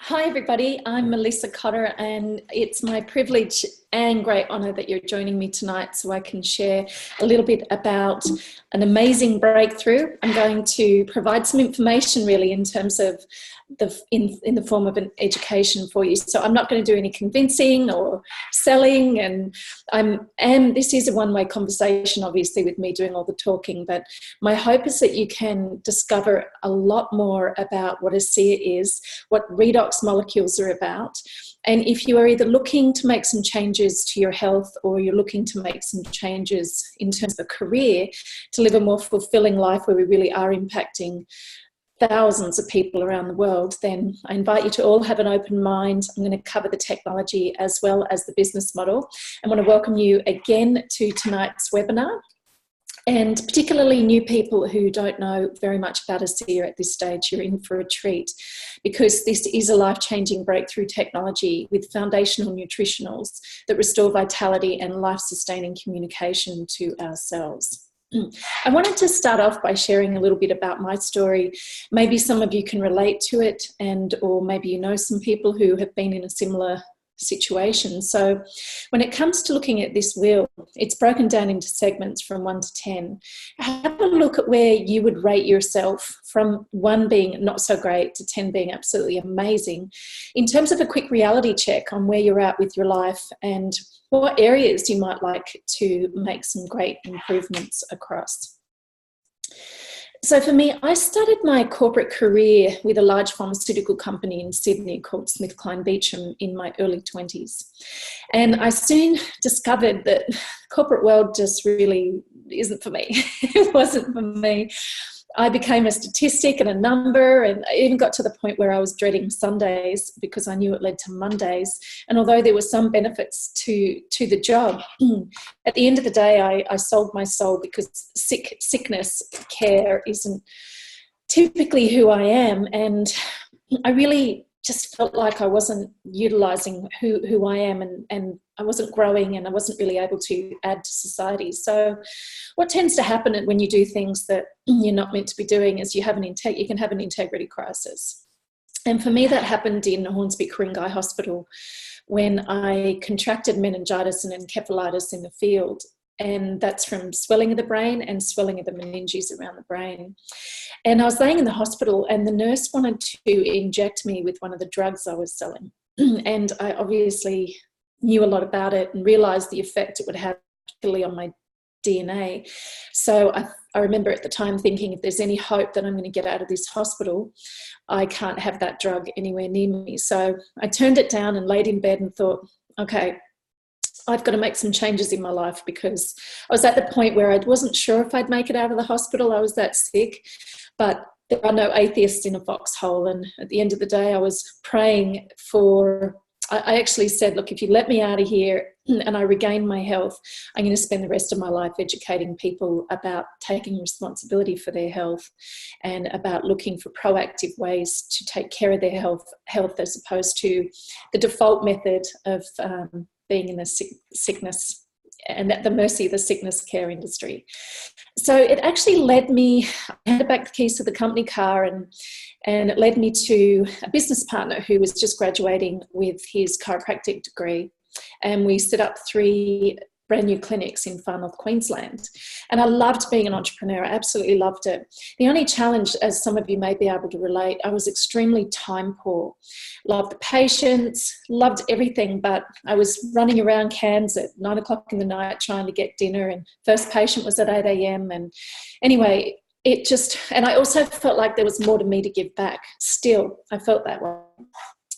Hi everybody, I'm Melissa Kotter and it's my privilege and great honour that you're joining me tonight so I can share a little bit about an amazing breakthrough. I'm going to provide some information really in terms of in the form of an education for you. So I'm not going to do any convincing or selling, and this is a one-way conversation obviously with me doing all the talking, but my hope is that you can discover a lot more about what a seer is, what redox molecules are about, and if you are either looking to make some changes to your health or you're looking to make some changes in terms of a career to live a more fulfilling life where we really are impacting thousands of people around the world, then I invite you to all have an open mind. I'm going to cover the technology as well as the business model. I want to welcome you again to tonight's webinar, and particularly new people who don't know very much about a seer at this stage, you're in for a treat, because this is a life-changing breakthrough technology with foundational nutritionals that restore vitality and life-sustaining communication to our cells. I wanted to start off by sharing a little bit about my story. Maybe some of you can relate to it, or maybe you know some people who have been in a similar situation. So when it comes to looking at this wheel, it's broken down into segments from 1 to 10. Have a look at where you would rate yourself, from 1 being not so great to 10 being absolutely amazing, in terms of a quick reality check on where you're at with your life and what areas you might like to make some great improvements across. So for me, I started my corporate career with a large pharmaceutical company in Sydney called SmithKline Beecham in my early 20s. And I soon discovered that the corporate world just really isn't for me. It wasn't for me. I became a statistic and a number, and I even got to the point where I was dreading Sundays because I knew it led to Mondays. And although there were some benefits to the job, at the end of the day, I sold my soul, because sickness care isn't typically who I am. And I really just felt like I wasn't utilising who I am, and I wasn't growing, and I wasn't really able to add to society. So what tends to happen when you do things that you're not meant to be doing is you can have an integrity crisis. And for me, that happened in Hornsby Ku-ring-gai Hospital when I contracted meningitis and encephalitis in the field. And that's from swelling of the brain and swelling of the meninges around the brain. And I was laying in the hospital, and the nurse wanted to inject me with one of the drugs I was selling. And I obviously knew a lot about it and realised the effect it would have, particularly on my DNA. So I remember at the time thinking, if there's any hope that I'm going to get out of this hospital, I can't have that drug anywhere near me. So I turned it down and laid in bed and thought, okay, I've got to make some changes in my life, because I was at the point where I wasn't sure if I'd make it out of the hospital. I was that sick, but there are no atheists in a foxhole. And at the end of the day, I was praying I actually said, look, if you let me out of here and I regain my health, I'm going to spend the rest of my life educating people about taking responsibility for their health and about looking for proactive ways to take care of their health as opposed to the default method of being in the sickness and at the mercy of the sickness care industry. So it actually led me, I handed back the keys to the company car, and it led me to a business partner who was just graduating with his chiropractic degree. And we set up 3 brand new clinics in far north Queensland. And I loved being an entrepreneur. I absolutely loved it. The only challenge, as some of you may be able to relate, I was extremely time poor. Loved the patients, loved everything, but I was running around Cairns at 9 o'clock in the night trying to get dinner, and first patient was at 8 a.m. And anyway, and I also felt like there was more to me to give back. Still, I felt that way.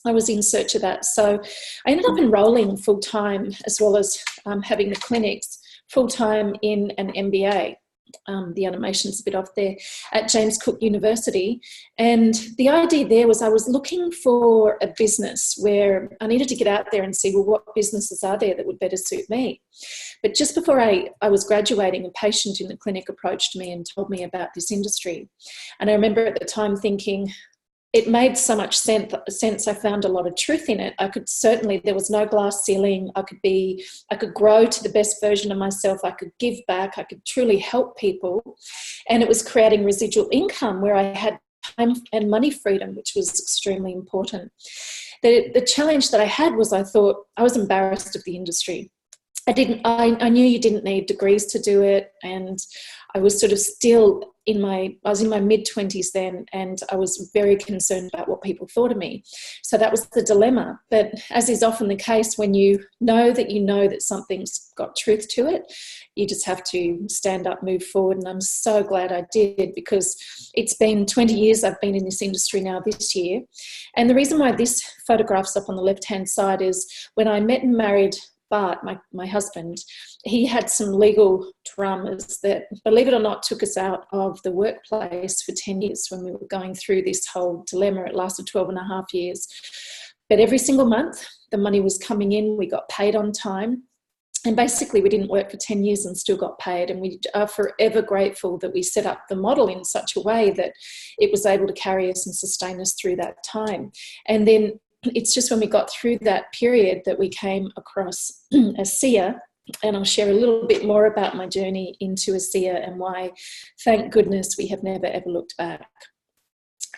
I was in search of that. So I ended up enrolling full-time, as well as having the clinics full-time in an MBA. The animation's a bit off there, at James Cook University. And the idea there was I was looking for a business where I needed to get out there and see, well, what businesses are there that would better suit me? But just before I was graduating, a patient in the clinic approached me and told me about this industry. And I remember at the time thinking, it made so much sense. I found a lot of truth in it. There was no glass ceiling. I could grow to the best version of myself. I could give back. I could truly help people. And it was creating residual income where I had time and money freedom, which was extremely important. The challenge that I had was I thought I was embarrassed of the industry. I knew you didn't need degrees to do it, and I was sort of still I was in my mid-20s then, and I was very concerned about what people thought of me. So that was the dilemma. But as is often the case, when you know that something's got truth to it, you just have to stand up, move forward. And I'm so glad I did, because it's been 20 years I've been in this industry now this year. And the reason why this photograph's up on the left-hand side is when I met and married Bart, my husband, he had some legal dramas that, believe it or not, took us out of the workplace for 10 years when we were going through this whole dilemma. It lasted 12 and a half years. But every single month, the money was coming in. We got paid on time. And basically, we didn't work for 10 years and still got paid. And we are forever grateful that we set up the model in such a way that it was able to carry us and sustain us through that time. And then it's just when we got through that period that we came across ASEA, and I'll share a little bit more about my journey into ASEA and why, thank goodness, we have never ever looked back.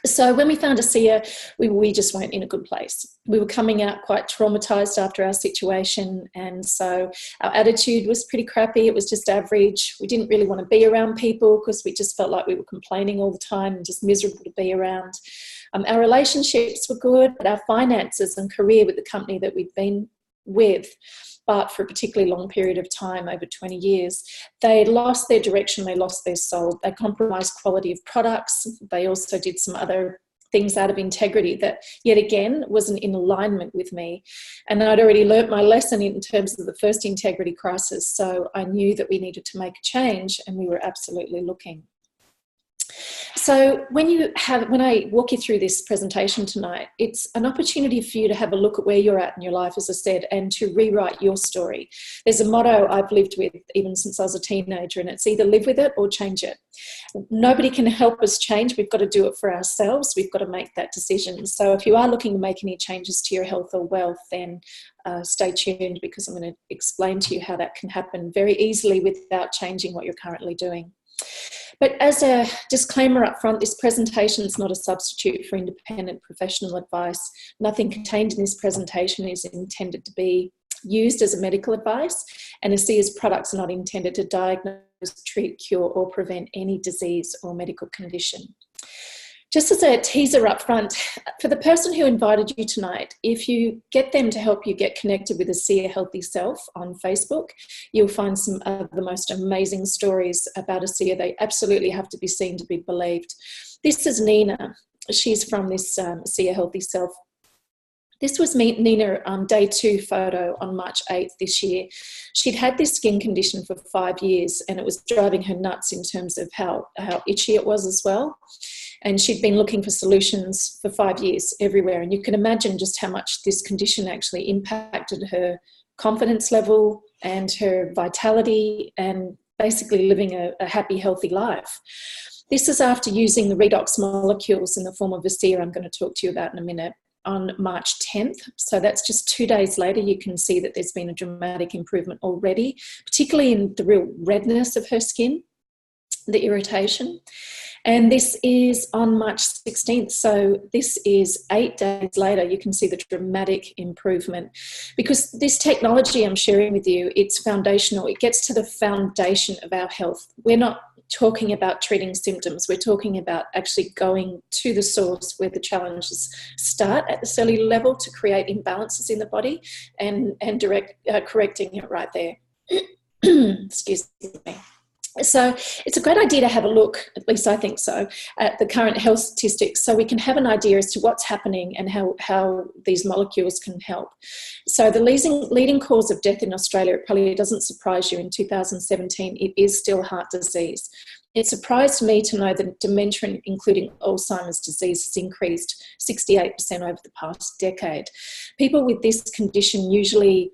So when we found ASEA, we just weren't in a good place. We were coming out quite traumatised after our situation, and so our attitude was pretty crappy. It was just average. We didn't really want to be around people because we just felt like we were complaining all the time and just miserable to be around. Our relationships were good, but our finances and career with the company that we'd been with, but for a particularly long period of time, over 20 years, they lost their direction, they lost their soul, they compromised quality of products, they also did some other things out of integrity that, yet again, wasn't in alignment with me. And I'd already learnt my lesson in terms of the first integrity crisis, so I knew that we needed to make a change, and we were absolutely looking. So when I walk you through this presentation tonight, it's an opportunity for you to have a look at where you're at in your life, as I said, and to rewrite your story. There's a motto I've lived with even since I was a teenager, and it's either live with it or change it. Nobody can help us change. We've got to do it for ourselves. We've got to make that decision. So if you are looking to make any changes to your health or wealth, then stay tuned, because I'm going to explain to you how that can happen very easily without changing what you're currently doing. But as a disclaimer up front, this presentation is not a substitute for independent professional advice. Nothing contained in this presentation is intended to be used as a medical advice, and ASEA's products are not intended to diagnose, treat, cure, or prevent any disease or medical condition. Just as a teaser up front, for the person who invited you tonight, if you get them to help you get connected with ASEA Healthy Self on Facebook, you'll find some of the most amazing stories about ASEA. They absolutely have to be seen to be believed. This is Nina. She's from this ASEA Healthy Self. This was Nina on day 2 photo on March 8th this year. She'd had this skin condition for 5 years, and it was driving her nuts in terms of how itchy it was as well. And she'd been looking for solutions for 5 years everywhere. And you can imagine just how much this condition actually impacted her confidence level and her vitality, and basically living a happy, healthy life. This is after using the redox molecules in the form of ASEA, I'm going to talk to you about in a minute, on March 10th. So that's just 2 days later. You can see that there's been a dramatic improvement already, particularly in the real redness of her skin, the irritation. And this is on March 16th. So this is 8 days later. You can see the dramatic improvement, because this technology I'm sharing with you, it's foundational. It gets to the foundation of our health. We're not talking about treating symptoms. We're talking about actually going to the source where the challenges start at the cellular level to create imbalances in the body, and correcting it right there. Excuse me. So it's a great idea to have a look, at least I think so, at the current health statistics, so we can have an idea as to what's happening and how these molecules can help. So the leading cause of death in Australia, it probably doesn't surprise you, in 2017, it is still heart disease. It surprised me to know that dementia, including Alzheimer's disease, has increased 68% over the past decade. People with this condition usually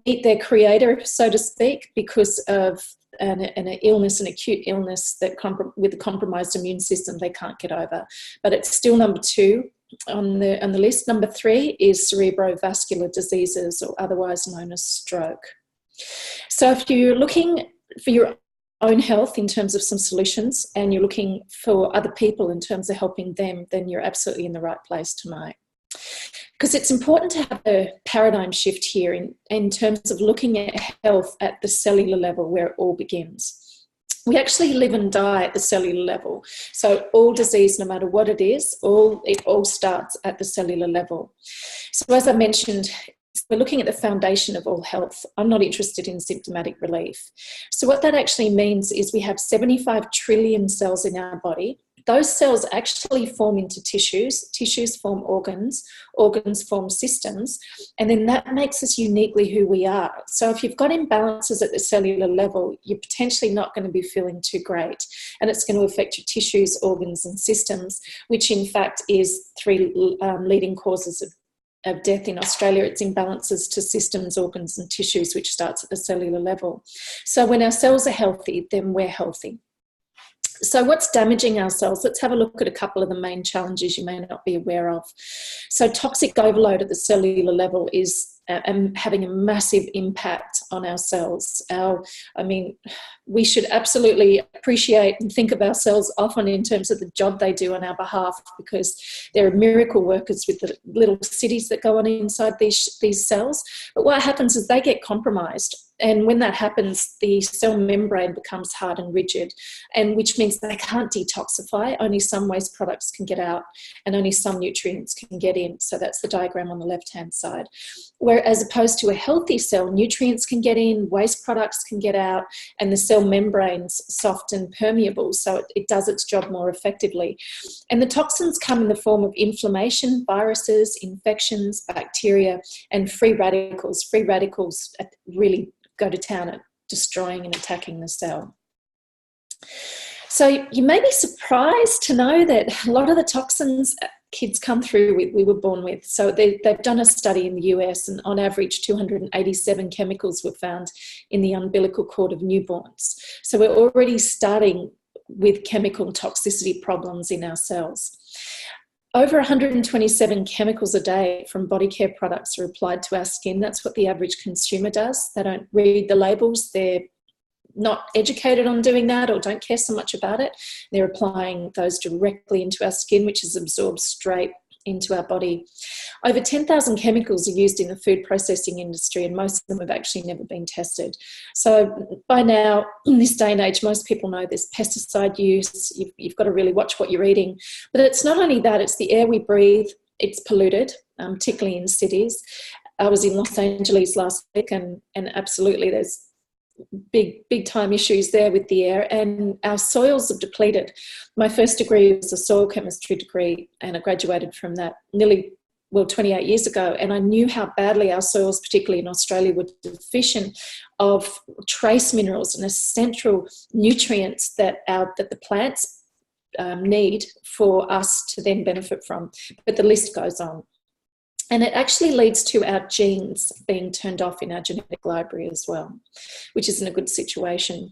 meet their creator, so to speak, because of an illness, an acute illness that with a compromised immune system they can't get over. But it's still number 2 on the list. Number 3 is cerebrovascular diseases, or otherwise known as stroke. So if you're looking for your own health in terms of some solutions, and you're looking for other people in terms of helping them, then you're absolutely in the right place tonight. Because it's important to have a paradigm shift here in terms of looking at health at the cellular level, where it all begins. We actually live and die at the cellular level. So all disease, no matter what it is, it all starts at the cellular level. So as I mentioned, we're looking at the foundation of all health. I'm not interested in symptomatic relief. So what that actually means is we have 75 trillion cells in our body. Those cells actually form into tissues. Tissues form organs. Organs form systems. And then that makes us uniquely who we are. So if you've got imbalances at the cellular level, you're potentially not going to be feeling too great. And it's going to affect your tissues, organs, and systems, which in fact is 3 leading causes of death in Australia. It's imbalances to systems, organs, and tissues, which starts at the cellular level. So when our cells are healthy, then we're healthy. So what's damaging our cells? Let's have a look at a couple of the main challenges you may not be aware of. So toxic overload at the cellular level is having a massive impact on our cells. We should absolutely appreciate and think of our cells often in terms of the job they do on our behalf, because they're miracle workers with the little cities that go on inside these cells. But what happens is they get compromised. And when that happens, the cell membrane becomes hard and rigid, and which means they can't detoxify. Only some waste products can get out and only some nutrients can get in. So that's the diagram on the left-hand side. Whereas opposed to a healthy cell, nutrients can get in, waste products can get out, and the cell membrane's soft and permeable, so it does its job more effectively. And the toxins come in the form of inflammation, viruses, infections, bacteria, and free radicals. Free radicals really go to town at destroying and attacking the cell. So you may be surprised to know that a lot of the toxins kids come through with, we were born with. So they've done a study in the US, and on average 287 chemicals were found in the umbilical cord of newborns. So we're already starting with chemical toxicity problems in our cells. Over 127 chemicals a day from body care products are applied to our skin. That's what the average consumer does. They don't read the labels. They're not educated on doing that or don't care so much about it. They're applying those directly into our skin, which is absorbed straight into our body. Over 10,000 chemicals are used in the food processing industry, and most of them have actually never been tested. So by now, in this day and age, most people know there's pesticide use. You've got to really watch what you're eating. But it's not only that, it's the air we breathe. It's polluted, particularly in cities. I was in Los Angeles last week, and absolutely there's big time issues there with the air, and our soils have depleted. My first degree was a soil chemistry degree, and I graduated from that 28 years ago, and I knew how badly our soils, particularly in Australia, were deficient of trace minerals and essential nutrients that the plants need for us to then benefit from. But the list goes on. And it actually leads to our genes being turned off in our genetic library as well, which isn't a good situation.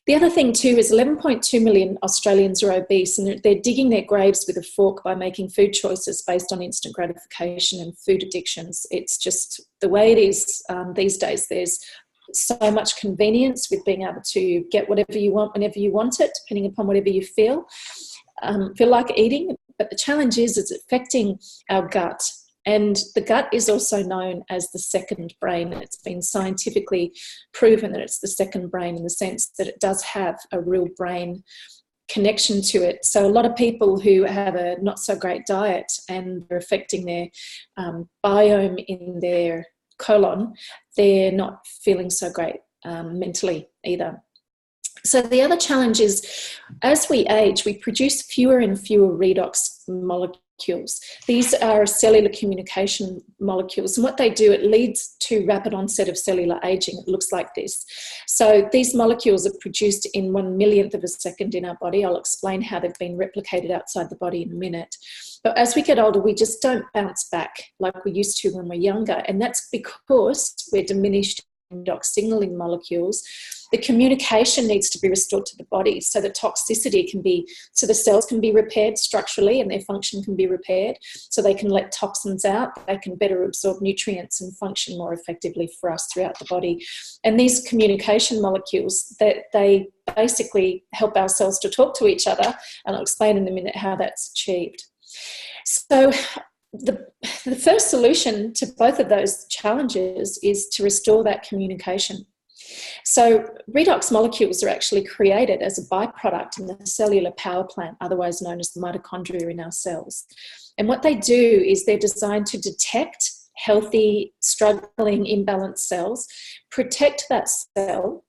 The other thing too is 11.2 million Australians are obese, and they're digging their graves with a fork by making food choices based on instant gratification and food addictions. It's just the way it is these days. There's so much convenience with being able to get whatever you want whenever you want it, depending upon whatever you feel like eating. But the challenge is it's affecting our gut. And the gut is also known as the second brain. It's been scientifically proven that it's the second brain in the sense that it does have a real brain connection to it. So a lot of people who have a not so great diet and they're affecting their biome in their colon, they're not feeling so great mentally either. So the other challenge is, as we age, we produce fewer and fewer redox molecules. These are cellular communication molecules, and what they do, it leads to rapid onset of cellular aging. It looks like this. So these molecules are produced in 1/1,000,000th of a second in our body. I'll explain how they've been replicated outside the body in a minute. But as we get older, we just don't bounce back like we used to when we're younger, and that's because we're diminished endocrine signaling molecules, the communication needs to be restored to the body, so the toxicity can be, so the cells can be repaired structurally and their function can be repaired, so they can let toxins out, they can better absorb nutrients and function more effectively for us throughout the body. And these communication molecules, that they basically help our cells to talk to each other, and I'll explain in a minute how that's achieved. So the first solution to both of those challenges is to restore that communication. So redox molecules are actually created as a byproduct in the cellular power plant, otherwise known as the mitochondria in our cells. And what they do is they're designed to detect healthy, struggling, imbalanced cells, protect that cell,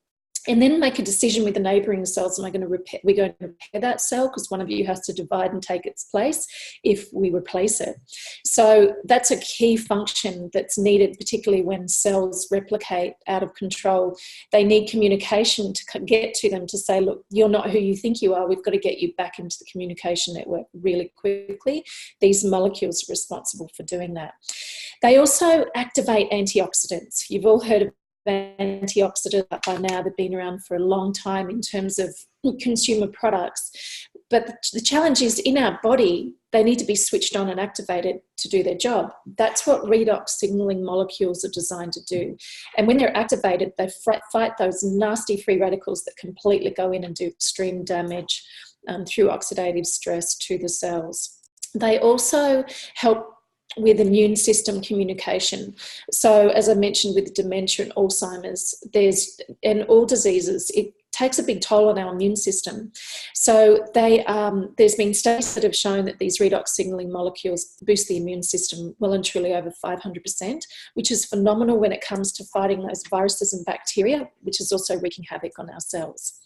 and then make a decision with the neighbouring cells. We're going to repair that cell, because one of you has to divide and take its place if we replace it. So that's a key function that's needed, particularly when cells replicate out of control. They need communication to get to them to say, look, you're not who you think you are. We've got to get you back into the communication network really quickly. These molecules are responsible for doing that. They also activate antioxidants. You've all heard of antioxidants by now. They've been around for a long time in terms of consumer products, but the challenge is, in our body, they need to be switched on and activated to do their job. That's what redox signaling molecules are designed to do. And when they're activated, they fight those nasty free radicals that completely go in and do extreme damage through oxidative stress to the cells. They also help with immune system communication. So as I mentioned, with dementia and Alzheimer's, and all diseases, it takes a big toll on our immune system. So there's been studies that have shown that these redox signaling molecules boost the immune system well and truly over 500%, which is phenomenal when it comes to fighting those viruses and bacteria, which is also wreaking havoc on our cells.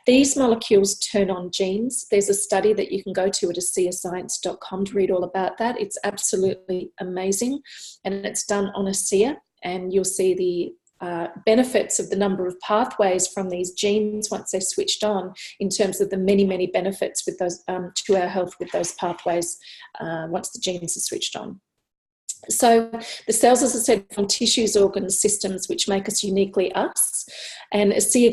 These molecules turn on genes. There's a study that you can go to at ASEAscience.com to read all about that. It's absolutely amazing. And it's done on ASEA, and you'll see the benefits of the number of pathways from these genes once they're switched on, in terms of the many, many benefits with those to our health with those pathways once the genes are switched on. So the cells, as I said, from tissues, organs, systems, which make us uniquely us. And ASEA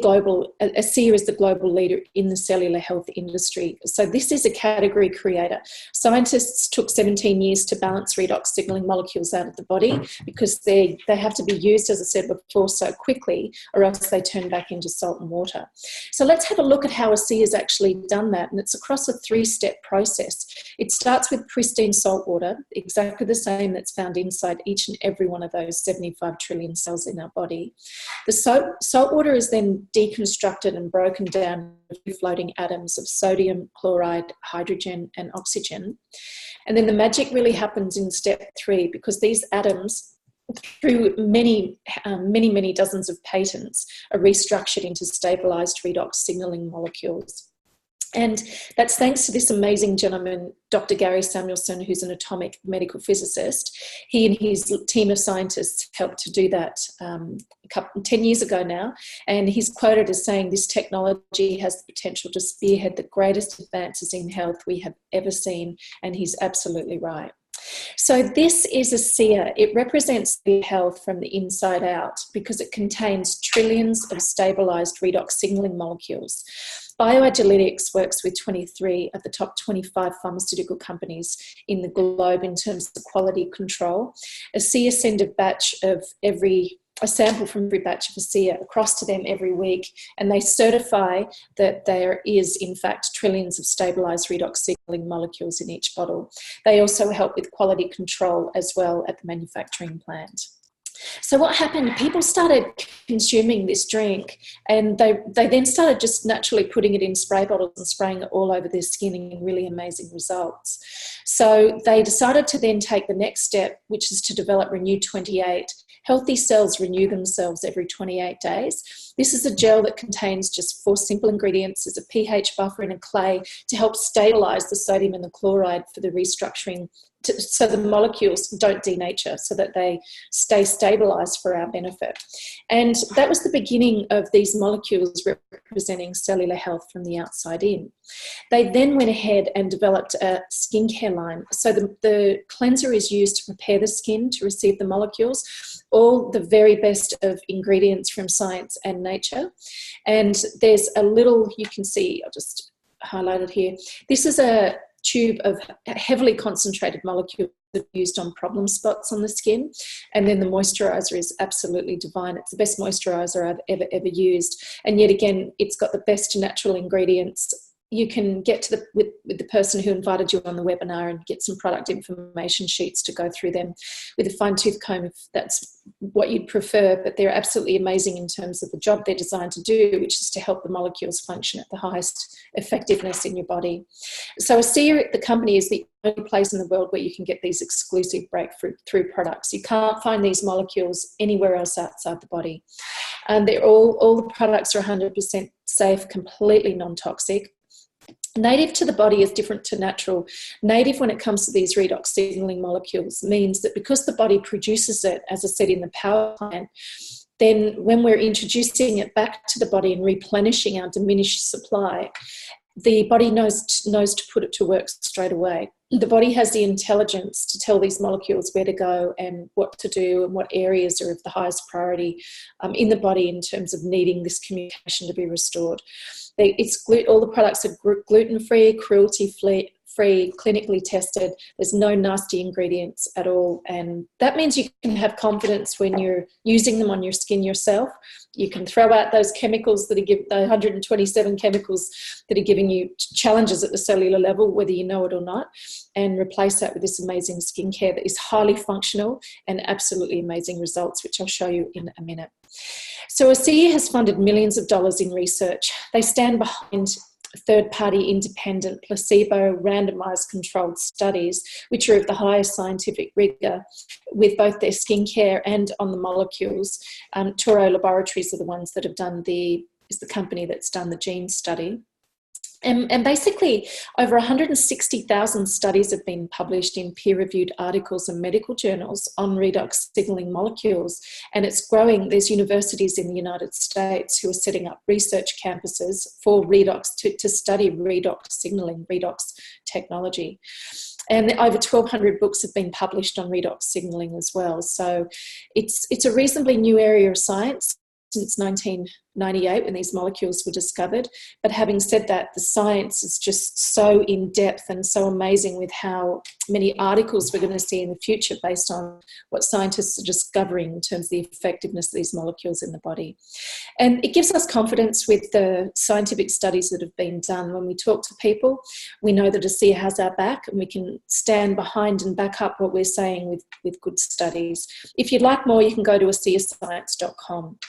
is the global leader in the cellular health industry. So this is a category creator. Scientists took 17 years to balance redox signaling molecules out of the body, because they have to be used, as I said before, so quickly, or else they turn back into salt and water. So let's have a look at how ASEA has actually done that. And it's across a 3-step process. It starts with pristine salt water, exactly the same that's found inside each and every one of those 75 trillion cells in our body. The salt water is then deconstructed and broken down into floating atoms of sodium, chloride, hydrogen, and oxygen. And then the magic really happens in step 3, because these atoms, through many dozens of patents, are restructured into stabilized redox signaling molecules. And that's thanks to this amazing gentleman, Dr. Gary Samuelson, who's an atomic medical physicist. He and his team of scientists helped to do that 10 years ago now. And he's quoted as saying, this technology has the potential to spearhead the greatest advances in health we have ever seen. And he's absolutely right. So this is ASEA. It represents the health from the inside out, because it contains trillions of stabilized redox signaling molecules. Bioagiletics works with 23 of the top 25 pharmaceutical companies in the globe in terms of quality control. ASEA send a sample from every batch of ASEA across to them every week, and they certify that there is, in fact, trillions of stabilised redox signaling molecules in each bottle. They also help with quality control as well at the manufacturing plant. So what happened, people started consuming this drink, and they then started just naturally putting it in spray bottles and spraying it all over their skin, and getting really amazing results. So they decided to then take the next step, which is to develop Renew 28. Healthy cells renew themselves every 28 days. This is a gel that contains just 4 simple ingredients. There's a pH buffer and a clay to help stabilise the sodium and the chloride for the restructuring, so the molecules don't denature, so that they stay stabilised for our benefit. And that was the beginning of these molecules representing cellular health from the outside in. They then went ahead and developed a skincare line. So the cleanser is used to prepare the skin to receive the molecules. all the very best of ingredients from science and nature. And there's a little, you can see, I'll just highlight it here. This is a tube of heavily concentrated molecules used on problem spots on the skin. And then the moisturizer is absolutely divine. It's the best moisturizer I've ever used. And yet again, it's got the best natural ingredients. You can get to with the person who invited you on the webinar and get some product information sheets to go through them with a fine-tooth comb if that's what you'd prefer, but they're absolutely amazing in terms of the job they're designed to do, which is to help the molecules function at the highest effectiveness in your body. So ASEA, the company, is the only place in the world where you can get these exclusive breakthrough products. You can't find these molecules anywhere else outside the body. And they're all the products are 100% safe, completely non-toxic. Native to the body is different to natural. Native, when it comes to these redox signaling molecules, means that because the body produces it, as I said, in the power plant, then when we're introducing it back to the body and replenishing our diminished supply, the body knows to put it to work straight away. The body has the intelligence to tell these molecules where to go and what to do and what areas are of the highest priority in the body in terms of needing this communication to be restored. All the products are gluten-free, cruelty-free, clinically tested. There's no nasty ingredients at all. And that means you can have confidence when you're using them on your skin yourself. You can throw out those chemicals the 127 chemicals that are giving you challenges at the cellular level, whether you know it or not, and replace that with this amazing skincare that is highly functional and absolutely amazing results, which I'll show you in a minute. So ASEA has funded millions of dollars in research. They stand behind third-party independent placebo randomized controlled studies, which are of the highest scientific rigor with both their skincare and on the molecules. Toro Laboratories are the ones that have done is the company that's done the gene study. And basically, over 160,000 studies have been published in peer-reviewed articles and medical journals on redox signaling molecules, and it's growing. There's universities in the United States who are setting up research campuses for redox to study redox signaling, redox technology. And over 1,200 books have been published on redox signaling as well. So it's a reasonably new area of science since 1998 when these molecules were discovered. But having said that, the science is just so in-depth and so amazing with how many articles we're going to see in the future based on what scientists are discovering in terms of the effectiveness of these molecules in the body. And it gives us confidence with the scientific studies that have been done. When we talk to people, we know that ASEA has our back and we can stand behind and back up what we're saying with good studies. If you'd like more, you can go to aseascience.com.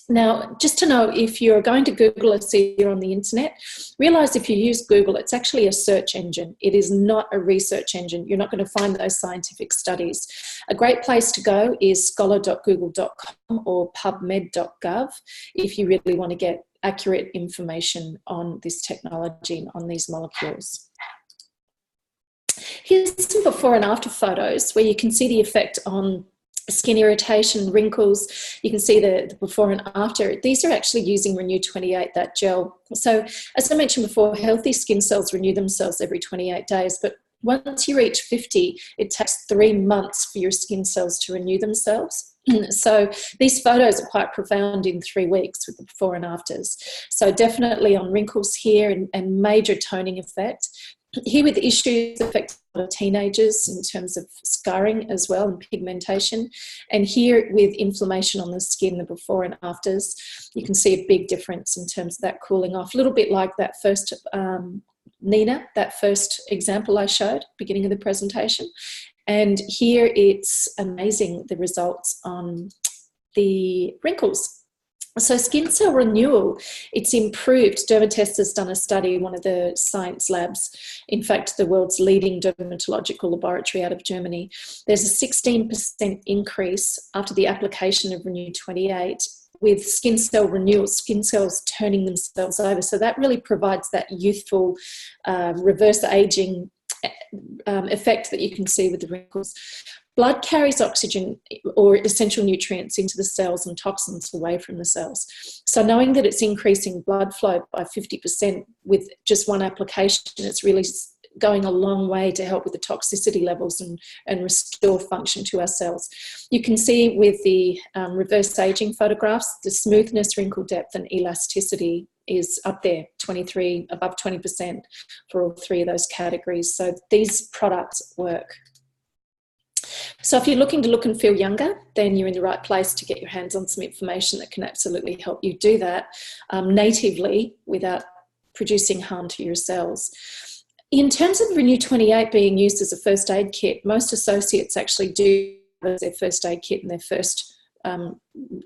Now, just to know, if you're going to Google ASEA on the internet, realise if you use Google, it's actually a search engine. It is not a research engine. You're not going to find those scientific studies. A great place to go is scholar.google.com or pubmed.gov if you really want to get accurate information on this technology and on these molecules. Here's some before and after photos where you can see the effect on skin irritation, wrinkles. You can see the before and after. These are actually using Renew 28, that gel. So as I mentioned before, healthy skin cells renew themselves every 28 days, but once you reach 50, it takes 3 months for your skin cells to renew themselves. So these photos are quite profound in 3 weeks with the before and afters. So definitely on wrinkles here and major toning effect. Here with issues affecting teenagers in terms of scarring as well and pigmentation. And here with inflammation on the skin, the before and afters, you can see a big difference in terms of that cooling off. A little bit like that first Nina, that first example I showed, beginning of the presentation. And here it's amazing, the results on the wrinkles. So skin cell renewal, it's improved. Dermatest has done a study, one of the science labs, in fact, the world's leading dermatological laboratory out of Germany. There's a 16% increase after the application of Renew 28 with skin cell renewal, skin cells turning themselves over. So that really provides that youthful reverse aging effect that you can see with the wrinkles. Blood carries oxygen or essential nutrients into the cells and toxins away from the cells. So knowing that it's increasing blood flow by 50% with just one application, it's really going a long way to help with the toxicity levels and restore function to our cells. You can see with the reverse aging photographs, the smoothness, wrinkle depth and elasticity is up there, 23, above 20% for all three of those categories. So these products work. So if you're looking to look and feel younger, then you're in the right place to get your hands on some information that can absolutely help you do that natively without producing harm to your cells. In terms of Renew 28 being used as a first aid kit, most associates actually do as their first aid kit in their first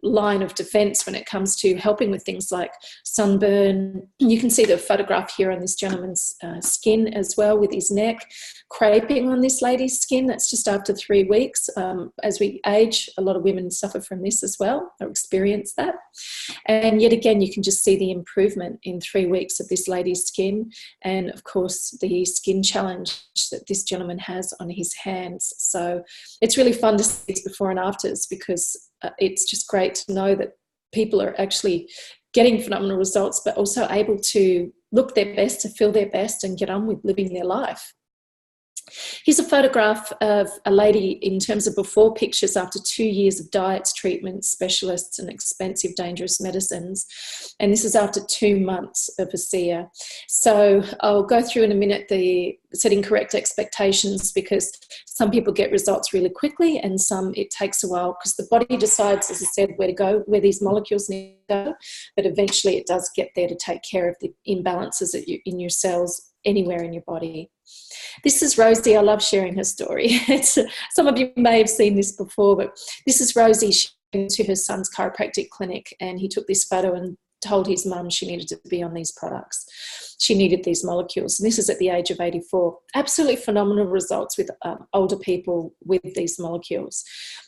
line of defence when it comes to helping with things like sunburn. You can see the photograph here on this gentleman's skin as well, with his neck creping on this lady's skin. That's just after 3 weeks. As we age, a lot of women suffer from this as well, or experience that. And yet again, you can just see the improvement in 3 weeks of this lady's skin, and of course the skin challenge that this gentleman has on his hands. So it's really fun to see these before and afters, because it's just great to know that people are actually getting phenomenal results, but also able to look their best, to feel their best and get on with living their life. Here's a photograph of a lady in terms of before pictures after 2 years of diets, treatments, specialists and expensive, dangerous medicines. And this is after 2 months of ASEA. So I'll go through in a minute the setting correct expectations, because some people get results really quickly and some it takes a while, because the body decides, as I said, where to go, where these molecules need to go, but eventually it does get there to take care of the imbalances in your cells anywhere in your body. This is Rosie. I love sharing her story. Some of you may have seen this before, but this is Rosie. She went to her son's chiropractic clinic, and he took this photo and told his mum she needed to be on these products. She needed these molecules. And this is at the age of 84. Absolutely phenomenal results with older people with these molecules.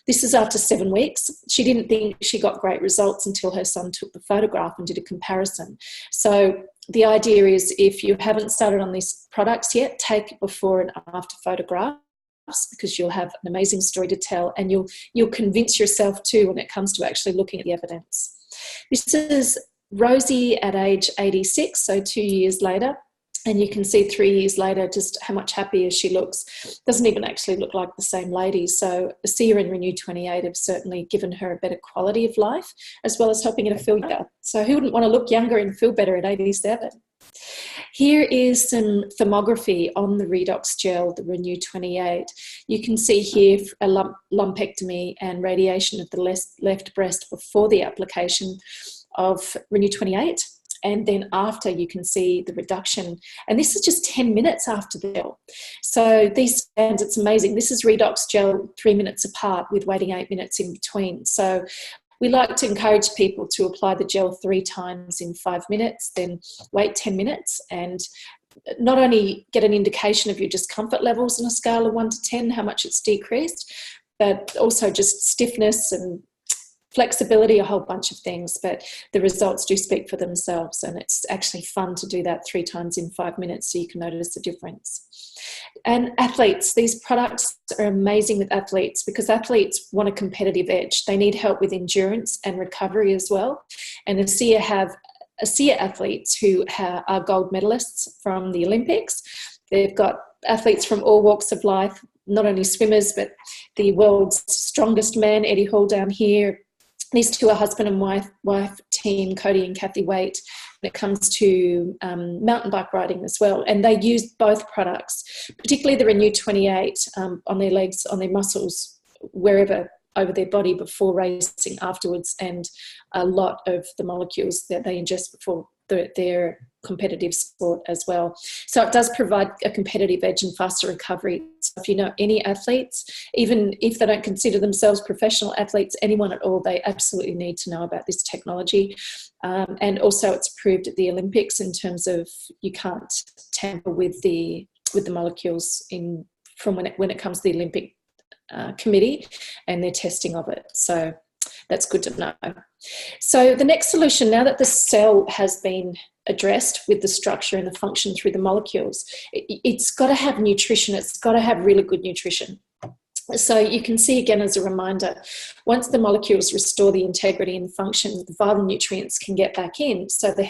This is after 7 weeks. She didn't think she got great results until her son took the photograph and did a comparison. So the idea is, if you haven't started on these products yet, take before and after photographs, because you'll have an amazing story to tell, and you'll convince yourself too when it comes to actually looking at the evidence. This is Rosie at age 86, so 2 years later. And you can see 3 years later just how much happier she looks. Doesn't even actually look like the same lady. So ASEA and Renew 28 have certainly given her a better quality of life, as well as helping her to feel younger. So who wouldn't want to look younger and feel better at 87? Here is some thermography on the redox gel, the Renew 28. You can see here a lumpectomy and radiation of the left breast before the application of Renew 28. And then after, you can see the reduction. And this is just 10 minutes after the gel. So these scans, it's amazing. This is redox gel 3 minutes apart with waiting 8 minutes in between. So we like to encourage people to apply the gel 3 times in 5 minutes, then wait 10 minutes, and not only get an indication of your discomfort levels on a scale of 1 to 10, how much it's decreased, but also just stiffness and flexibility, a whole bunch of things. But the results do speak for themselves, and it's actually fun to do that 3 times in 5 minutes so you can notice the difference. And athletes, these products are amazing with athletes, because athletes want a competitive edge. They need help with endurance and recovery as well. And ASEA have ASEA athletes who are gold medalists from the Olympics. They've got athletes from all walks of life, not only swimmers, but the world's strongest man, Eddie Hall, down here. These two are husband and wife team, Cody and Kathy Waite, when it comes to mountain bike riding as well. And they use both products, particularly the Renew 28 on their legs, on their muscles, wherever over their body before racing, afterwards, and a lot of the molecules that they ingest before their competitive sport as well. So it does provide a competitive edge and faster recovery. So if you know any athletes, even if they don't consider themselves professional athletes, anyone at all, they absolutely need to know about this technology. And also it's approved at the Olympics in terms of you can't tamper with the molecules from when it comes to the Olympic committee and their testing of it. So that's good to know. So the next solution, now that the cell has been addressed with the structure and the function through the molecules, it's got to have nutrition. It's got to have really good nutrition. So you can see again as a reminder, once the molecules restore the integrity and function, the vital nutrients can get back in, so the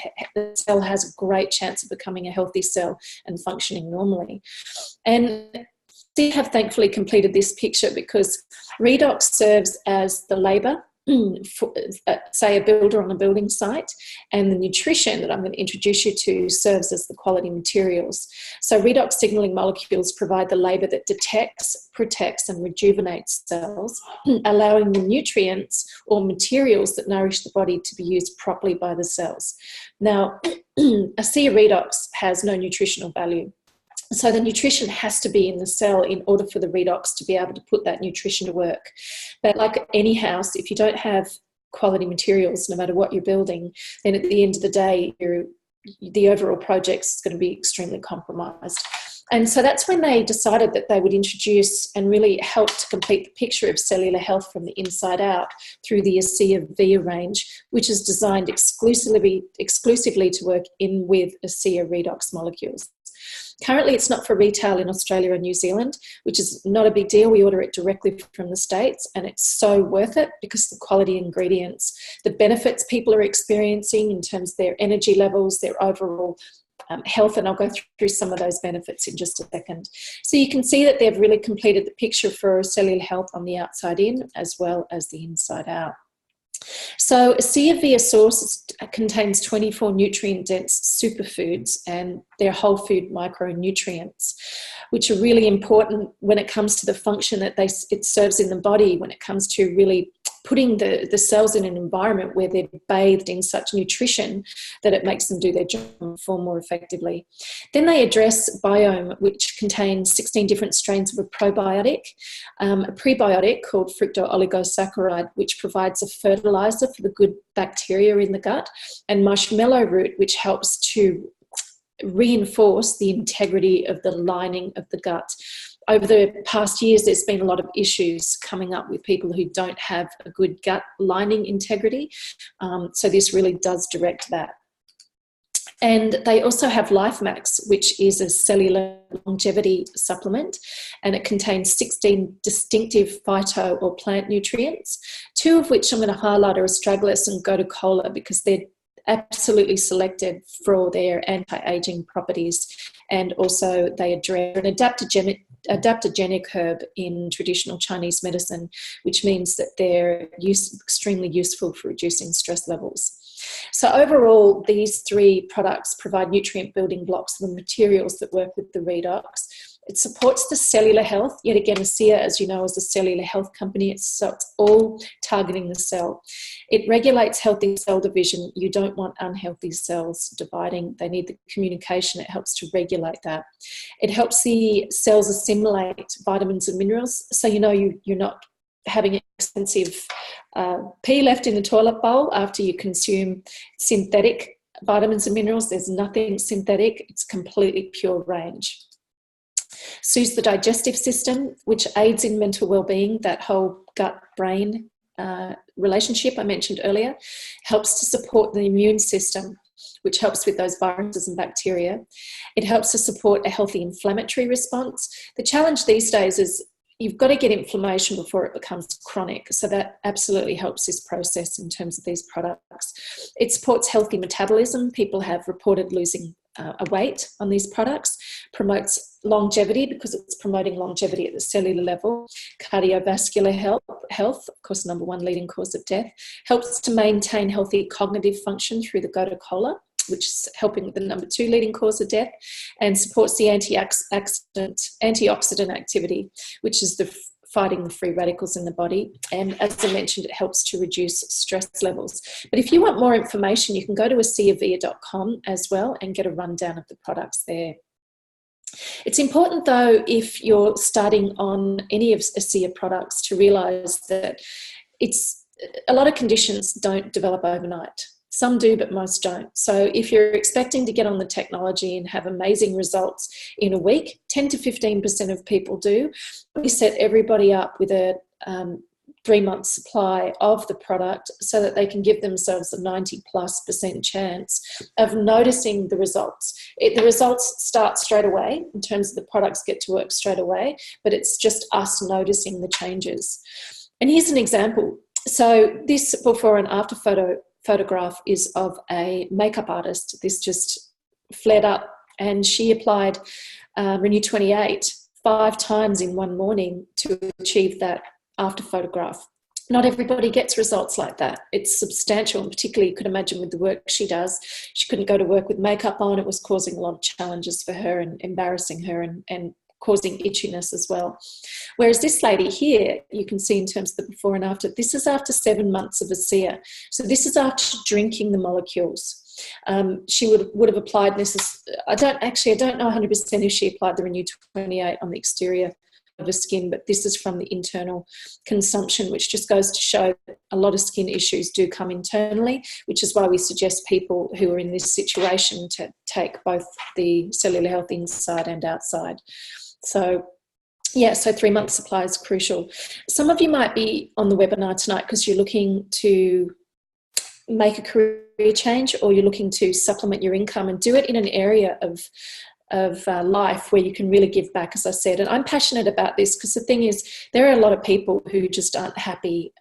cell has a great chance of becoming a healthy cell and functioning normally. And they have thankfully completed this picture because redox serves as the labour, for, say, a builder on a building site, and the nutrition that I'm going to introduce you to serves as the quality materials. So redox signaling molecules provide the labour that detects, protects and rejuvenates cells, allowing the nutrients or materials that nourish the body to be used properly by the cells. Now, a sea redox has no nutritional value. So the nutrition has to be in the cell in order for the redox to be able to put that nutrition to work. But like any house, if you don't have quality materials, no matter what you're building, then at the end of the day, the overall project is going to be extremely compromised. And so that's when they decided that they would introduce and really help to complete the picture of cellular health from the inside out through the ASEA Via range, which is designed exclusively to work in with ASEA redox molecules. Currently, it's not for retail in Australia and New Zealand, which is not a big deal. We order it directly from the States, and it's so worth it because the quality ingredients, the benefits people are experiencing in terms of their energy levels, their overall health, and I'll go through some of those benefits in just a second. So you can see that they've really completed the picture for cellular health on the outside in as well as the inside out. So ASEA Via Source contains 24 nutrient-dense superfoods, and they're whole food micronutrients, which are really important when it comes to the function that it serves in the body, when it comes to really putting the cells in an environment where they're bathed in such nutrition that it makes them do their job far more effectively. Then they address biome, which contains 16 different strains of a probiotic, a prebiotic called fructooligosaccharides, which provides a fertilizer for the good bacteria in the gut, and marshmallow root, which helps to reinforce the integrity of the lining of the gut. Over the past years, there's been a lot of issues coming up with people who don't have a good gut lining integrity. So this really does direct that. And they also have LifeMax, which is a cellular longevity supplement, and it contains 16 distinctive phyto or plant nutrients, 2 of which I'm going to highlight are astragalus and Kotter because they're absolutely selected for their anti-aging properties, and also they address an adaptogenic herb in traditional Chinese medicine, which means that they're extremely useful for reducing stress levels. So overall, these 3 products provide nutrient building blocks for the materials that work with the redox. It supports the cellular health. Yet again, ASEA, as you know, is a cellular health company. So it's all targeting the cell. It regulates healthy cell division. You don't want unhealthy cells dividing. They need the communication. It helps to regulate that. It helps the cells assimilate vitamins and minerals. So you know you're not having expensive pee left in the toilet bowl after you consume synthetic vitamins and minerals. There's nothing synthetic. It's completely pure range. Soothes the digestive system, which aids in mental well-being, that whole gut-brain relationship I mentioned earlier. Helps to support the immune system, which helps with those viruses and bacteria. It helps to support a healthy inflammatory response. The challenge these days is you've got to get inflammation before it becomes chronic. So that absolutely helps this process in terms of these products. It supports healthy metabolism. People have reported losing a weight on these products. Promotes longevity because it's promoting longevity at the cellular level. Cardiovascular health, of course, number 1 leading cause of death. Helps to maintain healthy cognitive function through the Kotter, which is helping with the number 2 leading cause of death, and supports the antioxidant activity, which is the fighting the free radicals in the body. And as I mentioned, it helps to reduce stress levels. But if you want more information, you can go to aseavia.com as well and get a rundown of the products there. It's important, though, if you're starting on any of ASEA products, to realise that a lot of conditions don't develop overnight. Some do, but most don't. So if you're expecting to get on the technology and have amazing results in a week, 10 to 15% of people do. We set everybody up with a 3-month supply of the product so that they can give themselves a 90+% chance of noticing the results. The results start straight away in terms of the products get to work straight away, but it's just us noticing the changes. And here's an example. So this before and after photograph is of a makeup artist. This just flared up, and she applied Renew 28 5 times in one morning to achieve that after photograph. Not everybody gets results like that. It's substantial, and particularly you could imagine with the work she does. She couldn't go to work with makeup on. It was causing a lot of challenges for her and embarrassing her and causing itchiness as well. Whereas this lady here, you can see in terms of the before and after, this is after 7 months of ASEA. So this is after drinking the molecules. She would have applied this. I don't know 100% if she applied the Renew 28 on the exterior of the skin, but this is from the internal consumption, which just goes to show that a lot of skin issues do come internally, which is why we suggest people who are in this situation to take both the cellular health inside and outside. So 3-month supply is crucial. Some of you might be on the webinar tonight because you're looking to make a career change, or you're looking to supplement your income and do it in an area of life where you can really give back, as I said. And I'm passionate about this because the thing is, there are a lot of people who just aren't happy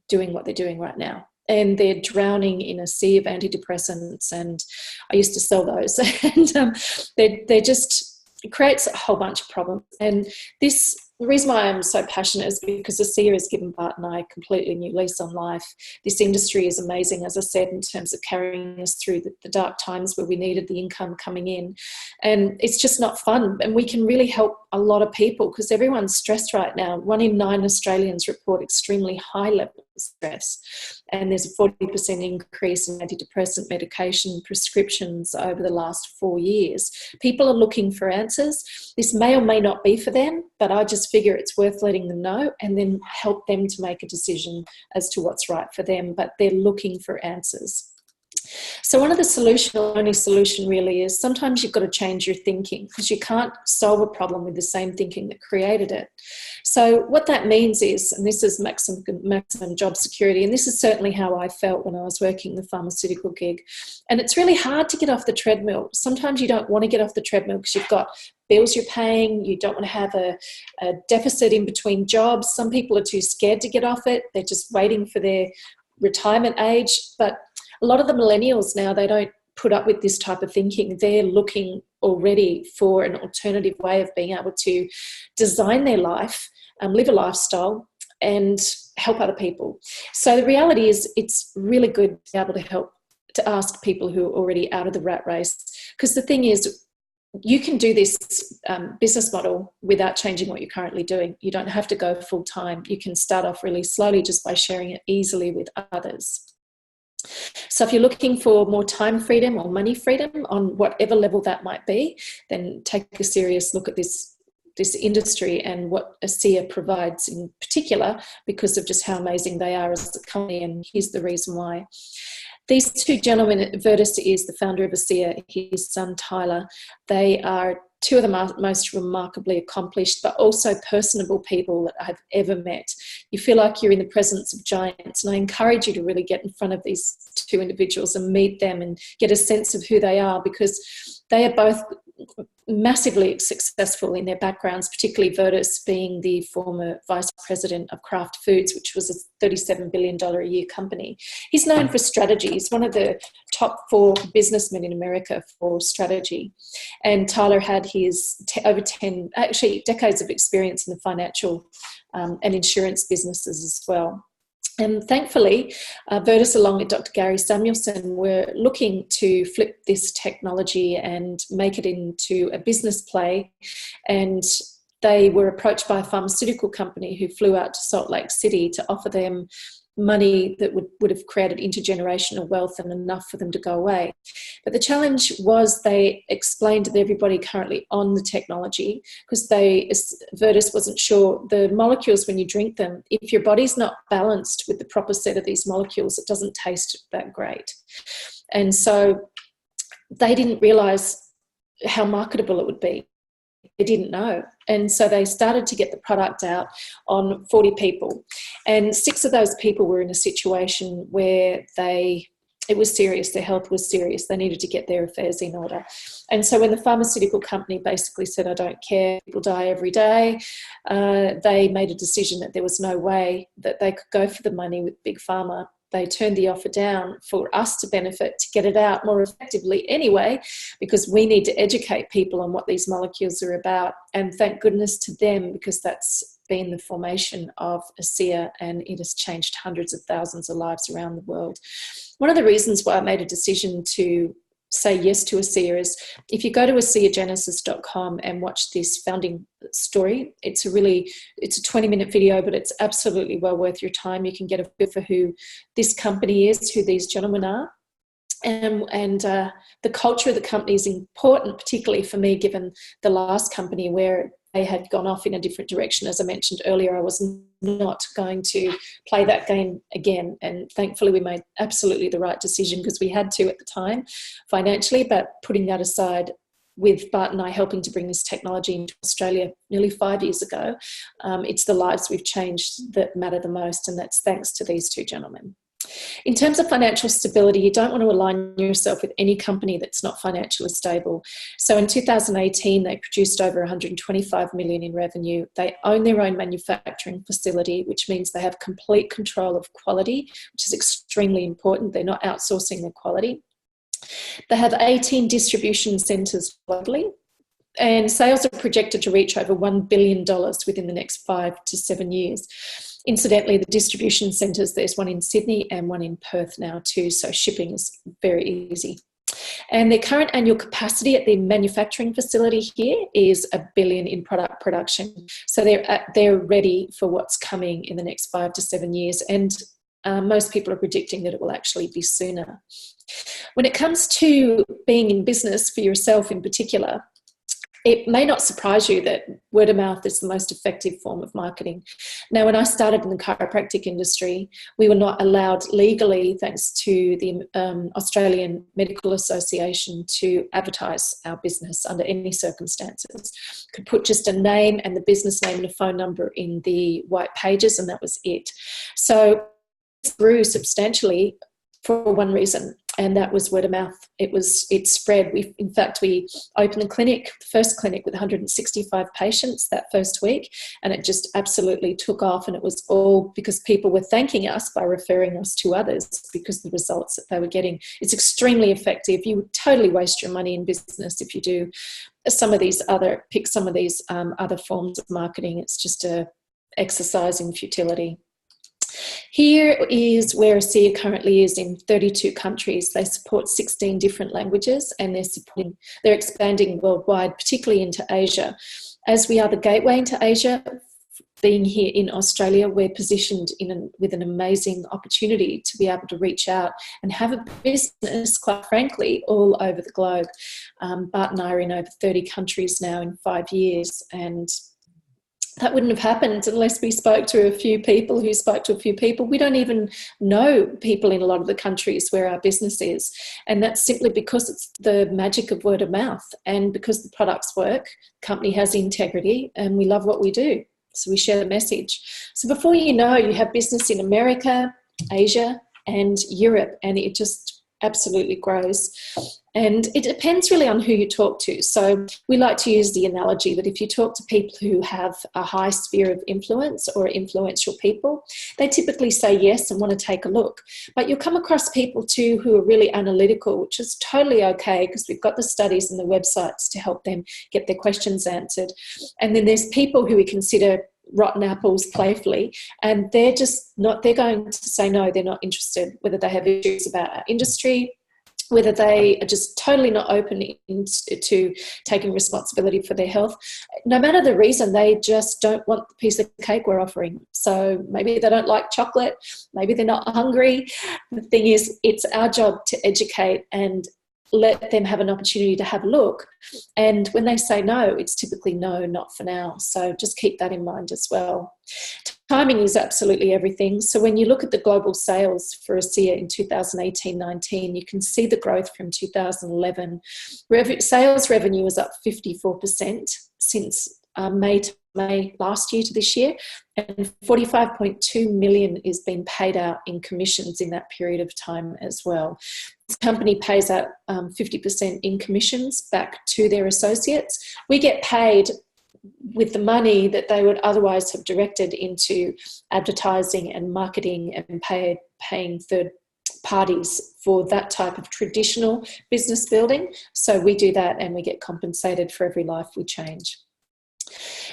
doing what they're doing right now. And they're drowning in a sea of antidepressants, and I used to sell those. And they just, it creates a whole bunch of problems. And the reason why I'm so passionate is because ASEA has given Bart and I a completely new lease on life. This industry is amazing, as I said, in terms of carrying us through the dark times where we needed the income coming in. And it's just not fun. And we can really help a lot of people because everyone's stressed right now. 1 in 9 Australians report extremely high levels of stress. And there's a 40% increase in antidepressant medication prescriptions over the last 4 years. People are looking for answers. This may or may not be for them, but I just figure it's worth letting them know and then help them to make a decision as to what's right for them. But they're looking for answers. So one of the only solution really is sometimes you've got to change your thinking because you can't solve a problem with the same thinking that created it. So what that means is, and this is maximum job security, and this is certainly how I felt when I was working the pharmaceutical gig. And it's really hard to get off the treadmill. Sometimes you don't want to get off the treadmill because you've got bills you're paying, you don't want to have a deficit in between jobs. Some people are too scared to get off it. They're just waiting for their retirement age. But a lot of the millennials now, they don't put up with this type of thinking. They're looking already for an alternative way of being able to design their life, live a lifestyle, and help other people. So the reality is it's really good to be able to ask people who are already out of the rat race. Because the thing is, you can do this business model without changing what you're currently doing. You don't have to go full time. You can start off really slowly just by sharing it easily with others. So if you're looking for more time freedom or money freedom on whatever level that might be, then take a serious look at this industry and what ASEA provides in particular because of just how amazing they are as a company. And here's the reason why. These two gentlemen, Vertus is the founder of ASEA, his son Tyler. They are two of the most remarkably accomplished but also personable people that I've ever met. You feel like you're in the presence of giants, and I encourage you to really get in front of these two individuals and meet them and get a sense of who they are, because they are both massively successful in their backgrounds, particularly Vertus being the former vice president of Kraft Foods, which was a $37 billion a year company. He's known for strategy. He's one of the top 4 businessmen in America for strategy. And Tyler had his over 10 decades of experience in the financial and insurance businesses as well. And thankfully, Vertus, along with Dr. Gary Samuelson, were looking to flip this technology and make it into a business play. And they were approached by a pharmaceutical company who flew out to Salt Lake City to offer them money that would have created intergenerational wealth and enough for them to go away. But the challenge was they explained to everybody currently on the technology, because Vertus wasn't sure, the molecules when you drink them, if your body's not balanced with the proper set of these molecules, it doesn't taste that great. And so they didn't realise how marketable it would be. They didn't know. And so they started to get the product out on 40 people. And 6 of those people were in a situation where it was serious, their health was serious, they needed to get their affairs in order. And so when the pharmaceutical company basically said, I don't care, people die every day, they made a decision that there was no way that they could go for the money with Big Pharma. They turned the offer down for us to benefit, to get it out more effectively anyway, because we need to educate people on what these molecules are about. And thank goodness to them, because that's been the formation of ASEA, and it has changed hundreds of thousands of lives around the world. One of the reasons why I made a decision to say yes to ASEA is if you go to ASEAgenesis.com and watch this founding story, it's a 20-minute video, but it's absolutely well worth your time. You can get a feel for who this company is, who these gentlemen are. And the culture of the company is important, particularly for me, given the last company where they had gone off in a different direction. As I mentioned earlier, I was not going to play that game again. And thankfully, we made absolutely the right decision, because we had to at the time financially. But putting that aside, with Bart and I helping to bring this technology into Australia nearly 5 years ago, it's the lives we've changed that matter the most. And that's thanks to these 2 gentlemen. In terms of financial stability, you don't want to align yourself with any company that's not financially stable. So in 2018, they produced over 125 million in revenue. They own their own manufacturing facility, which means they have complete control of quality, which is extremely important. They're not outsourcing their quality. They have 18 distribution centres globally, and sales are projected to reach over $1 billion within the next 5 to 7 years. Incidentally, the distribution centres, there's one in Sydney and one in Perth now too, so shipping is very easy. And their current annual capacity at the manufacturing facility here is 1 billion in product production. So they're ready for what's coming in the next 5 to 7 years, and most people are predicting that it will actually be sooner. When it comes to being in business for yourself in particular, it may not surprise you that word of mouth is the most effective form of marketing. Now, when I started in the chiropractic industry, we were not allowed legally, thanks to the Australian Medical Association, to advertise our business under any circumstances. Could put just a name and the business name and a phone number in the white pages, and that was it. So it grew substantially for one reason, and that was word of mouth. It spread. We opened the first clinic with 165 patients that first week, and it just absolutely took off. And it was all because people were thanking us by referring us to others, because the results that they were getting. It's extremely effective. You would totally waste your money in business if you do pick some of these other forms of marketing. It's just a exercise in futility. Here is where ASEA currently is in 32 countries. They support 16 different languages, and they're expanding worldwide, particularly into Asia. As we are the gateway into Asia, being here in Australia, we're positioned with an amazing opportunity to be able to reach out and have a business, quite frankly, all over the globe. Bart and I are in over 30 countries now in 5 years, and that wouldn't have happened unless we spoke to a few people who spoke to a few people. We don't even know people in a lot of the countries where our business is. And that's simply because it's the magic of word of mouth, and because the products work, the company has integrity, and we love what we do. So we share the message. So before you know, you have business in America, Asia, and Europe, and it just absolutely grows. And it depends really on who you talk to. So we like to use the analogy that if you talk to people who have a high sphere of influence or influential people, they typically say yes and want to take a look. But you'll come across people too who are really analytical, which is totally okay, because we've got the studies and the websites to help them get their questions answered. And then there's people who we consider rotten apples playfully, and they're going to say no, they're not interested, whether they have issues about our industry, whether they are just totally not open to taking responsibility for their health. No matter the reason, they just don't want the piece of cake we're offering. So maybe they don't like chocolate, maybe they're not hungry. The thing is, it's our job to educate and let them have an opportunity to have a look. And when they say no, it's typically no, not for now. So just keep that in mind as well. Timing is absolutely everything. So when you look at the global sales for ASEA in 2018-19, you can see the growth from 2011. Sales revenue is up 54% since May to May last year to this year, and 45.2 million is being paid out in commissions in that period of time as well. This company pays out 50% in commissions back to their associates. We get paid with the money that they would otherwise have directed into advertising and marketing and paying third parties for that type of traditional business building. So we do that and we get compensated for every life we change.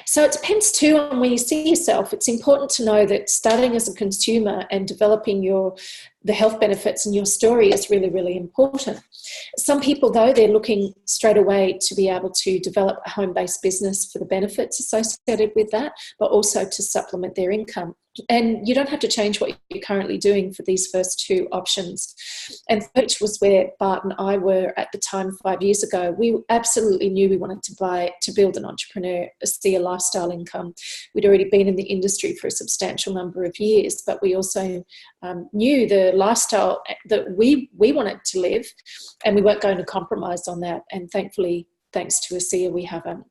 So it depends too on where you see yourself. It's important to know that starting as a consumer and developing the health benefits in your story is really, really important. Some people, though, they're looking straight away to be able to develop a home-based business for the benefits associated with that, but also to supplement their income. And you don't have to change what you're currently doing for these first two options. And which was where Bart and I were at the time 5 years ago. We absolutely knew we wanted to build an entrepreneur, see a lifestyle income. We'd already been in the industry for a substantial number of years, but we also knew the lifestyle that we wanted to live, and we weren't going to compromise on that. And thankfully, thanks to ASEA, we haven't.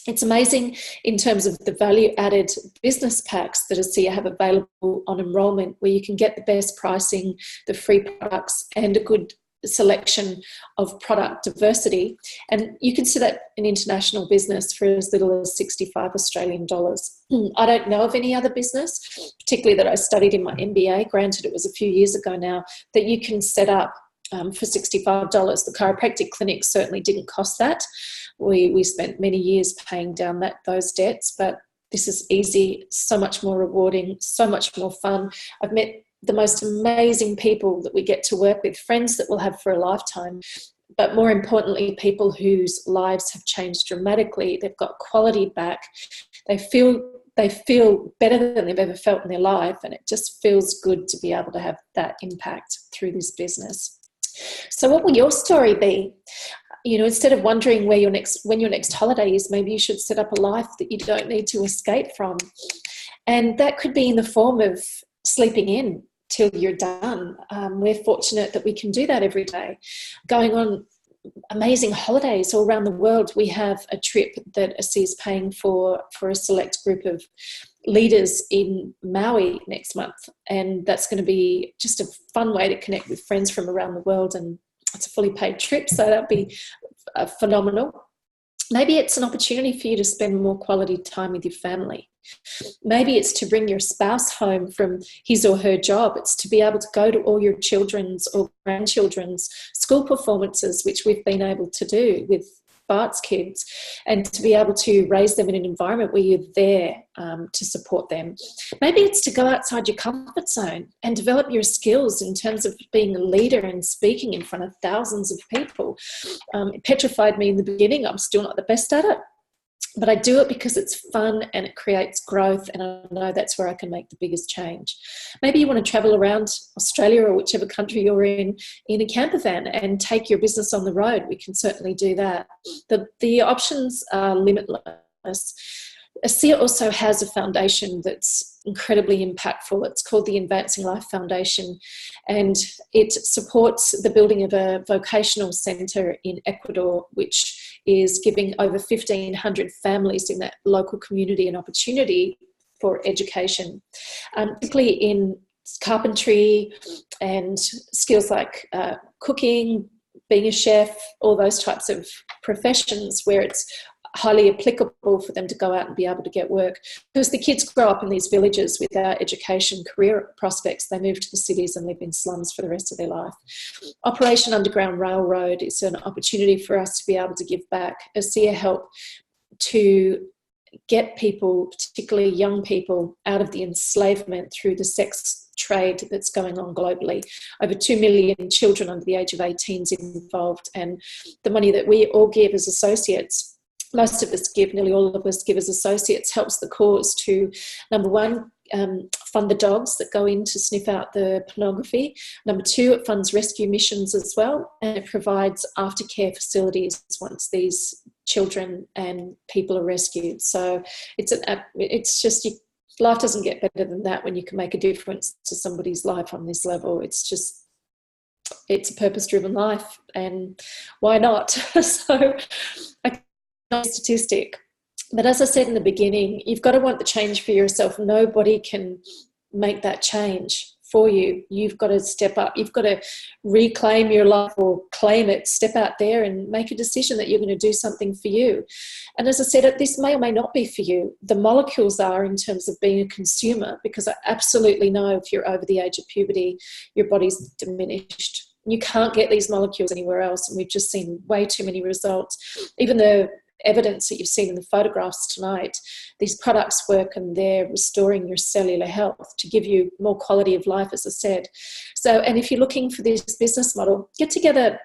It's amazing in terms of the value-added business packs that ASEA have available on enrolment, where you can get the best pricing, the free products, and a good selection of product diversity. And you can see that in international business for as little as 65 Australian dollars. I don't know of any other business, particularly that I studied in my MBA, granted it was a few years ago now, that you can set up for $65. The chiropractic clinic certainly didn't cost that. We spent many years paying down those debts, but this is easy, so much more rewarding, so much more fun. I've met the most amazing people that we get to work with, friends that we'll have for a lifetime, but more importantly, people whose lives have changed dramatically. They've got quality back. They feel better than they've ever felt in their life, and it just feels good to be able to have that impact through this business. So what will your story be? Instead of wondering when your next holiday is, maybe you should set up a life that you don't need to escape from. And that could be in the form of sleeping in till you're done. We're fortunate that we can do that every day. Going on amazing holidays all around the world. We have a trip that ASEA is paying for a select group of leaders in Maui next month. And that's going to be just a fun way to connect with friends from around the world. And it's a fully paid trip, so that'll be phenomenal. Maybe it's an opportunity for you to spend more quality time with your family. Maybe it's to bring your spouse home from his or her job. It's to be able to go to all your children's or grandchildren's school performances, which we've been able to do with Bart's kids, and to be able to raise them in an environment where you're there to support them. Maybe it's to go outside your comfort zone and develop your skills in terms of being a leader and speaking in front of thousands of people. It petrified me in the beginning. I'm still not the best at it, but I do it because it's fun and it creates growth, and I know that's where I can make the biggest change. Maybe you want to travel around Australia or whichever country you're in a camper van and take your business on the road. We can certainly do that. The options are limitless. ASEA also has a foundation that's incredibly impactful. It's called the Advancing Life Foundation, and it supports the building of a vocational centre in Ecuador, which is giving over 1,500 families in that local community an opportunity for education, particularly in carpentry and skills like cooking, being a chef, all those types of professions where it's highly applicable for them to go out and be able to get work. Because the kids grow up in these villages without education, career prospects, they move to the cities and live in slums for the rest of their life. Operation Underground Railroad is an opportunity for us to be able to give back. ASEA help to get people, particularly young people, out of the enslavement through the sex trade that's going on globally. Over 2 million children under the age of 18 is involved, and the money that we all give as associates, most of us give, nearly all of us give as associates, helps the cause to, number one, fund the dogs that go in to sniff out the pornography. Number two, it funds rescue missions as well, and it provides aftercare facilities once these children and people are rescued. So it's just life doesn't get better than that when you can make a difference to somebody's life on this level. It's a purpose-driven life, and why not? So a statistic, But as I said in the beginning, you've got to want the change for yourself. Nobody can make that change for you. You've got to step up. You've got to reclaim your life or claim it, step out there and make a decision that you're going to do something for you. And as I said, this may or may not be for you. The molecules are, in terms of being a consumer, because I absolutely know if you're over the age of puberty, your body's diminished. You can't get these molecules anywhere else. And we've just seen way too many results. Even the evidence that you've seen in the photographs tonight, these products work and they're restoring your cellular health to give you more quality of life, as I said. So, and if you're looking for this business model, get together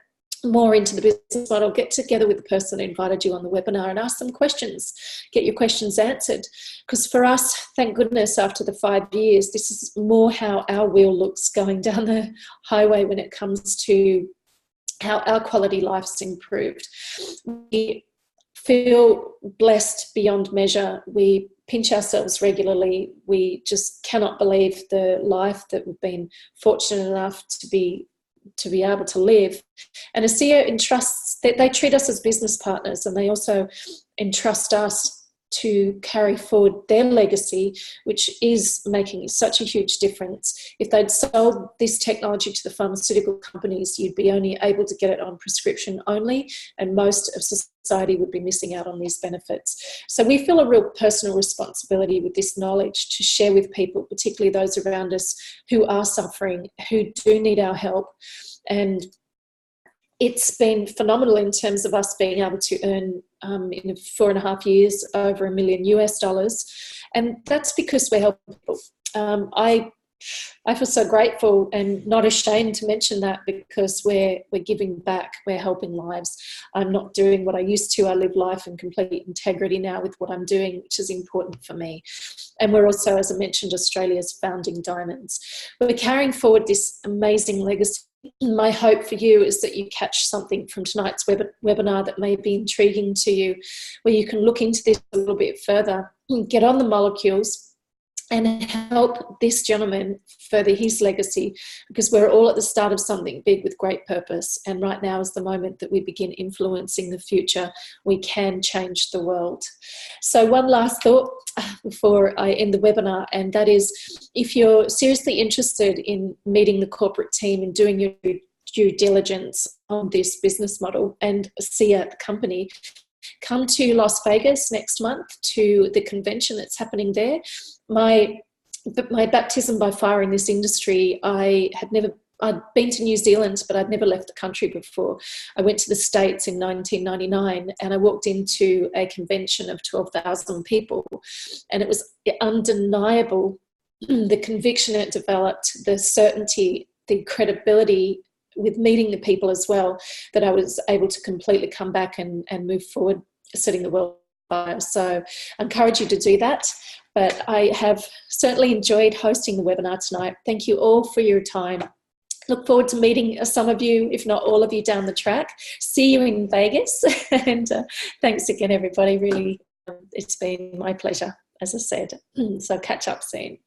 more into the business model, get together with the person who invited you on the webinar and ask them questions, get your questions answered. Because for us, thank goodness, after the 5 years, this is more how our wheel looks going down the highway when it comes to how our quality life's improved. We feel blessed beyond measure. We pinch ourselves regularly. We just cannot believe the life that we've been fortunate enough to be able to live. And ASEA entrusts, they treat us as business partners, and they also entrust us to carry forward their legacy, which is making such a huge difference. If they'd sold this technology to the pharmaceutical companies, you'd be only able to get it on prescription only, and most of society would be missing out on these benefits. So we feel a real personal responsibility with this knowledge to share with people, particularly those around us who are suffering, who do need our help. And it's been phenomenal in terms of us being able to earn in 4.5 years over $1 million US. And that's because we're helping people. I feel so grateful and not ashamed to mention that, because we're giving back, we're helping lives. I'm not doing what I used to. I live life in complete integrity now with what I'm doing, which is important for me. And we're also, as I mentioned, Australia's founding diamonds. We're carrying forward this amazing legacy. My hope for you is that you catch something from tonight's webinar that may be intriguing to you, where you can look into this a little bit further, get on the molecules, and help this gentleman further his legacy, because we're all at the start of something big with great purpose. And right now is the moment that we begin influencing the future. We can change the world. So one last thought before I end the webinar, and that is, if you're seriously interested in meeting the corporate team and doing your due diligence on this business model and ASEA, the company, come to Las Vegas next month to the convention that's happening there. My baptism by fire in this industry, I'd been to New Zealand, but I'd never left the country before. I went to the States in 1999, and I walked into a convention of 12,000 people, and it was undeniable, the conviction it developed, the certainty, the credibility with meeting the people as well, that I was able to completely come back and move forward, setting the world on fire. So I encourage you to do that. But I have certainly enjoyed hosting the webinar tonight. Thank you all for your time. Look forward to meeting some of you, if not all of you, down the track. See you in Vegas. And thanks again, everybody. Really, it's been my pleasure, as I said. So catch up soon.